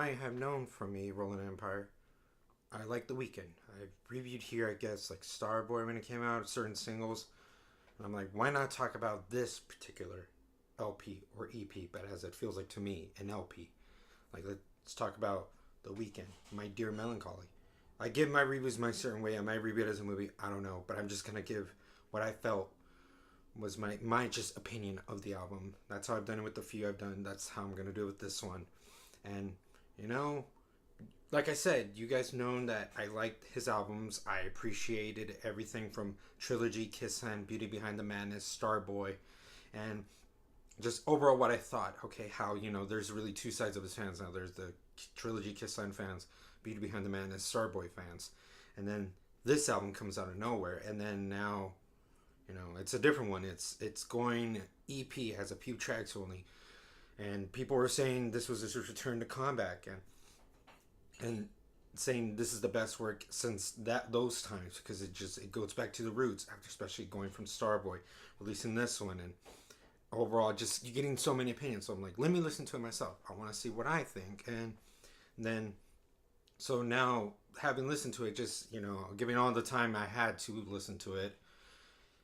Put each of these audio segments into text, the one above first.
might have known from me, Rolling Empire, I like The Weeknd. I reviewed here, I guess, like Starboy when it came out, certain singles. And I'm like, why not talk about this particular LP or EP, but as it feels like to me, an LP. Like, let's talk about The Weeknd, My Dear Melancholy. I give my reviews my certain way. I might review it as a movie. I don't know, but I'm just gonna give what I felt was my just opinion of the album. That's how I've done it with the few I've done. That's how I'm gonna do it with this one. And you know, like I said, you guys know that I liked his albums. I appreciated everything from Trilogy, Kiss and Beauty Behind the Madness, Starboy, and just overall what I thought. Okay, how there's really two sides of his fans now. There's the Trilogy, Kiss and fans, Beauty Behind the Madness, Starboy fans, and then this album comes out of nowhere, and then now, it's a different one. It's going EP, has a few tracks only, and people were saying this was his return to comeback, and saying this is the best work since those times, because it goes back to the roots after, especially going from Starboy, releasing this one, and overall just you're getting so many opinions. So I'm like, let me listen to it myself. I want to see what I think, and then so now having listened to it, just giving all the time I had to listen to it,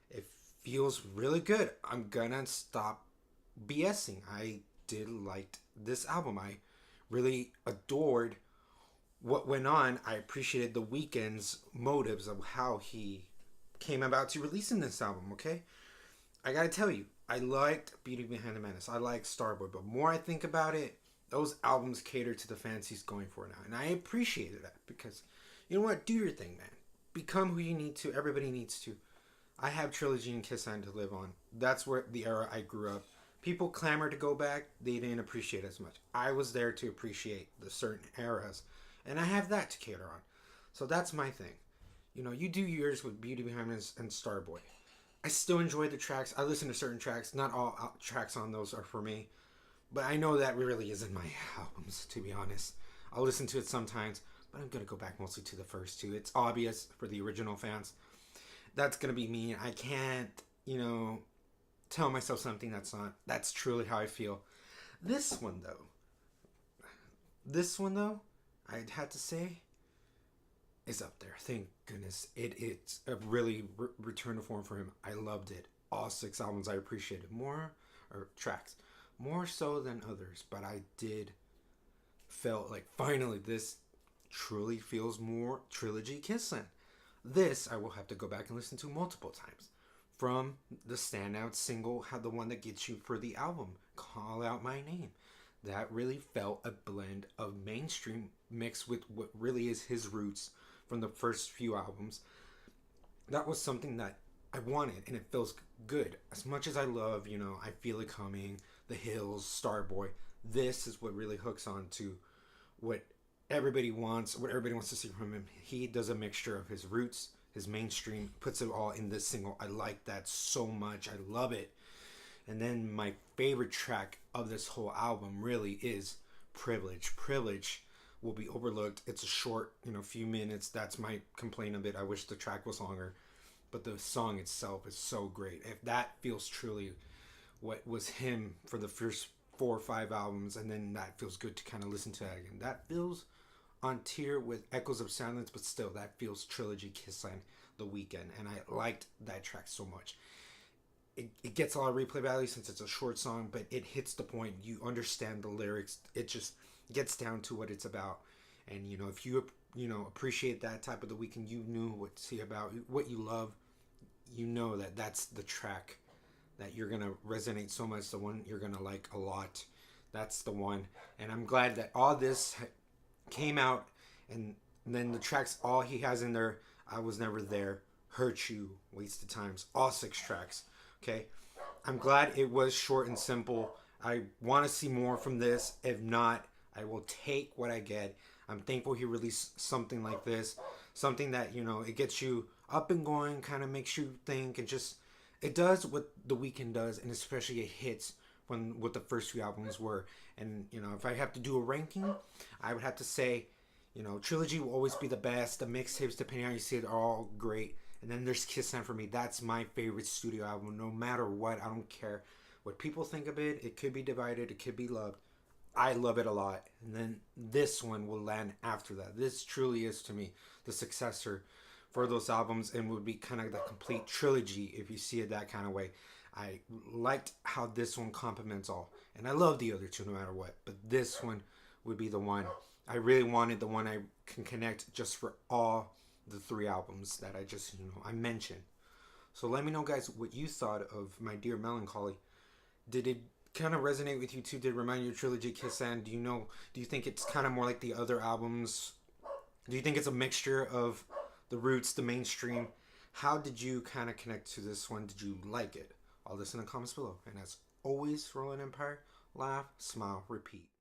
it feels really good. I'm gonna stop BSing. I did like this album. I really adored what went on. I appreciated the Weeknd's motives of how he came about to releasing this album. Okay, I gotta tell you, I liked Beauty Behind the Madness. I like Starboy, but more I think about it, those albums cater to the fans he's going for now, and I appreciated that, because you know what, do your thing, man. Become who you need to. Everybody needs to. I have Trilogy and Kiss Sign to live on. That's where the era I grew up. People clamor to go back. They didn't appreciate as much. I was there to appreciate the certain eras, and I have that to cater on. So that's my thing. You do yours with Beauty Behind Us and Starboy. I still enjoy the tracks. I listen to certain tracks. Not all tracks on those are for me, but I know that really isn't my albums, to be honest. I'll listen to it sometimes, but I'm going to go back mostly to the first two. It's obvious for the original fans. That's going to be me. I can't, tell myself something that's not. That's truly how I feel. This one, I'd have to say, is up there. Thank goodness. It's a really return to form for him. I loved it. All 6 albums I appreciated more, or tracks, more so than others. But I did felt like finally this truly feels more Trilogy Kissing. This I will have to go back and listen to multiple times. From the standout single, the one that gets you for the album, Call Out My Name. That really felt a blend of mainstream mixed with what really is his roots from the first few albums. That was something that I wanted, and it feels good. As much as I love, I Feel It Coming, The Hills, Starboy, this is what really hooks on to what everybody wants to see from him. He does a mixture of his roots, his mainstream, puts it all in this single. I like that so much. I love it. And then my favorite track of this whole album really is Privilege. Privilege will be overlooked. It's a short, few minutes. That's my complaint of it. I wish the track was longer. But the song itself is so great. If that feels truly what was him for the first 4 or 5 albums, and then that feels good to kind of listen to that again. That feels on tier with Echoes of Silence, but still, that feels Trilogy Kiss Line, The Weeknd. And I liked that track so much. It gets a lot of replay value since it's a short song, but it hits the point. You understand the lyrics. It just gets down to what it's about. And, if you appreciate that type of The Weeknd, you knew what to see about, what you love, that's the track that you're going to resonate so much, the one you're going to like a lot. That's the one. And I'm glad that all this came out, and then the tracks, all he has in there, I Was Never There, Hurt You, Wasted Times, all 6 tracks. Okay, I'm glad it was short and simple. I want to see more from this. If not, I will take what I get. I'm thankful he released something like this, something that it gets you up and going, kind of makes you think, and just it does what The Weeknd does, and especially it hits when what the first few albums were. And if I have to do a ranking, I would have to say, Trilogy will always be the best. The mixtapes, depending on how you see it, are all great. And then there's Kiss Sign for me. That's my favorite studio album, no matter what. I don't care what people think of it. It could be divided. It could be loved. I love it a lot. And then this one will land after that. This truly is to me the successor for those albums and would be kind of the complete trilogy if you see it that kind of way. I liked how this one complements all. And I love the other two no matter what. But this one would be the one. I really wanted the one I can connect just for all the three albums that I just, I mentioned. So let me know, guys, what you thought of My Dear Melancholy. Did it kind of resonate with you too? Did it remind you of Trilogy Kiss? And do you think it's kind of more like the other albums? Do you think it's a mixture of the roots, the mainstream? How did you kind of connect to this one? Did you like it? All this in the comments below. And as always, Rolling Empire, laugh, smile, repeat.